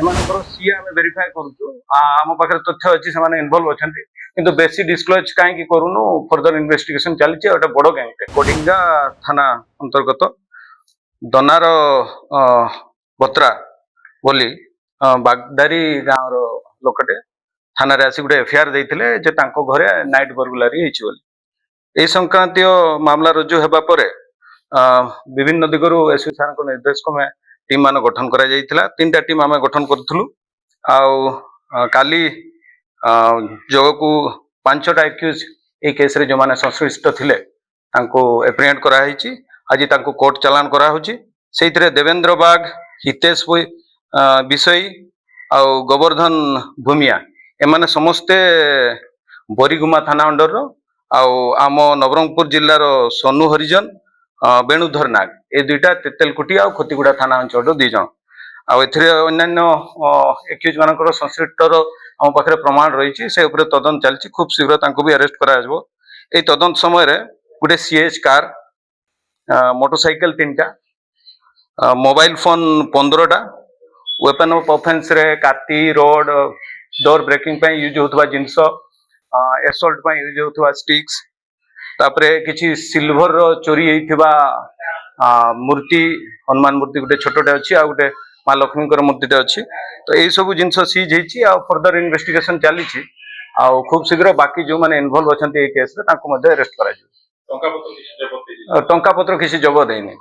ଏମାନଙ୍କର ସିଏ ଆମେ ଭେରିଫାଏ କରୁଛୁ। ଆମ ପାଖରେ ତଥ୍ୟ ଅଛି ସେମାନେ ଇନଭଲ୍ଭ ଅଛନ୍ତି, କିନ୍ତୁ ବେଶୀ ଡିସକ୍ଲୋଜ କାହିଁକି କରୁନୁ, ଫର୍ଦର ଇନଭେଷ୍ଟିଗେସନ ଚାଲିଛି। ଗୋଟେ ବଡ ଗ୍ୟାଙ୍ଗଟେ କୋଡିଙ୍ଗା ଥାନା ଅନ୍ତର୍ଗତ ଦନାର ବତ୍ରା ବୋଲି ବାଗଦାରୀ ଗାଁର ଲୋକଟେ ଥାନାରେ ଆସି ଗୋଟେ ଏଫଆଇଆର ଦେଇଥିଲେ ଯେ ତାଙ୍କ ଘରେ ନାଇଟ୍ ବର୍ଗୁଲାରୀ ହେଇଛି ବୋଲି। এই সংক্রান্তীয় মামলা রুজু হেবা পরে বিভিন্ন দিগরু এসপি সারଙ୍କ ନିର୍ଦ୍ଦେଶ କ୍ରମେ ଟିମ୍ ମାନ ଗଠନ କରାଯାଇଥିଲା। 3ଟା ଟିମ୍ ଆମେ ଗଠନ କରିଥିଲୁ। ଆଉ କାଲି ଯୋଗକୁ 5ଟା ଆକ୍ୟୁଜ এই କେସରେ ଯେଉଁମାନେ ସଂଶ୍ଳିଷ୍ଟ ଥିଲେ ତାଙ୍କୁ ଏପ୍ରିହେଣ୍ଡ କରାହେଇଛି। ଆଜି ତାଙ୍କୁ କୋର୍ଟ ଚାଲାଣ କରାହଉଛି। ସେଇଥିରେ ଦେବେନ୍ଦ୍ର ବାଗ, ହିତେଶ ବିଷୟୀ ଆଉ ଗୋବର୍ଦ୍ଧନ ଭୂମିଆ ଏମାନେ ସମସ୍ତେ ବରିଗୁମା ଥାନା ଅଣ୍ଡରର, ଆଉ ଆମ ନବରଙ୍ଗପୁର ଜିଲ୍ଲାର ସୋନୁ ହରିଜନ, ବେଣୁଧର ନାଗ ଏ ଦୁଇଟା ତେତେଲକୁଟି ଆଉ ଖତିଗୁଡା ଥାନା ଅଞ୍ଚଳର 2 ଜଣ। ଆଉ ଏଥିରେ ଅନ୍ୟାନ୍ୟ ଏକ୍ୟୁଜ ମାନଙ୍କର ସଂଶ୍ଳିଷ୍ଟର ଆମ ପାଖରେ ପ୍ରମାଣ ରହିଛି। ସେ ଉପରେ ତଦନ୍ତ ଚାଲିଛି। ଖୁବ୍ ଶୀଘ୍ର ତାଙ୍କୁ ବି ଆରେଷ୍ଟ କରାଯିବ। এই ତଦନ୍ତ ସମୟରେ ଗୋଟେ ସିଏଚ୍ କାର, ମୋଟରସାଇକେଲ 3ଟା, ମୋବାଇଲ ଫୋନ 15ଟା, ୱେପନ ଅଫ ଅଫେନ୍ସରେ କାତି, ରୋଡ, ଡୋର ବ୍ରେକିଂ ପାଇଁ ୟୁଜ ହେଉଥିବା ଜିନିଷ, ଏସଲ୍ଟ ପାଇଁ ୟୁଜ ହେଉଥିବା ଷ୍ଟିକ୍ସ, ତାପରେ କିଛି ସିଲଭର ଚୋରି ହେଇଥିବା ମୂର୍ତ୍ତି, ହନୁମାନ ମୂର୍ତ୍ତି ଗୋଟେ ଛୋଟଟେ ଅଛି, ଆଉ ଗୋଟେ ମା ଲକ୍ଷ୍ମୀଙ୍କର ମୂର୍ତ୍ତିଟେ ଅଛି। ତ ଏଇ ସବୁ ଜିନିଷ ସିଜ୍ ହେଇଛି। ଆଉ ଫର୍ଦର ଇନଭେଷ୍ଟିଗେସନ ଚାଲିଛି। ଆଉ ଖୁବ୍ ଶୀଘ୍ର ବାକି ଯେଉଁମାନେ ଇନଭଲ୍ଭ ଅଛନ୍ତି ଏଇ କେସରେ ତାଙ୍କୁ ମଧ୍ୟ ଆରେଷ୍ଟ କରାଯିବ। ଟଙ୍କା ପତ୍ର କିଛି ଜବତ ହେଇନି।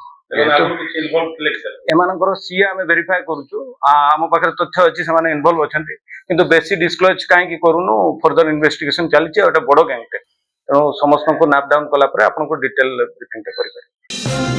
ଏମାନଙ୍କର ସିଏ ଆମେ ଭେରିଫାଏ କରୁଛୁ। ଆମ ପାଖରେ ତଥ୍ୟ ଅଛି ସେମାନେ ଇନଭଲ୍ଭ ଅଛନ୍ତି, କିନ୍ତୁ ବେଶୀ ଡିସକ୍ଲୋଜ କାହିଁକି କରୁନୁ, ଫର୍ଦର ଇନଭେଷ୍ଟିଗେସନ ଚାଲିଛି। ଗୋଟେ ବଡ ଗ୍ୟାଙ୍ଗଟେ, ତେଣୁ ସମସ୍ତଙ୍କୁ ନାପ୍ ଡାଉନ କଲା ପରେ ଆପଣଙ୍କୁ ଡିଟେଲ ବ୍ରିଫିଂଟେ କରିପାରିବି।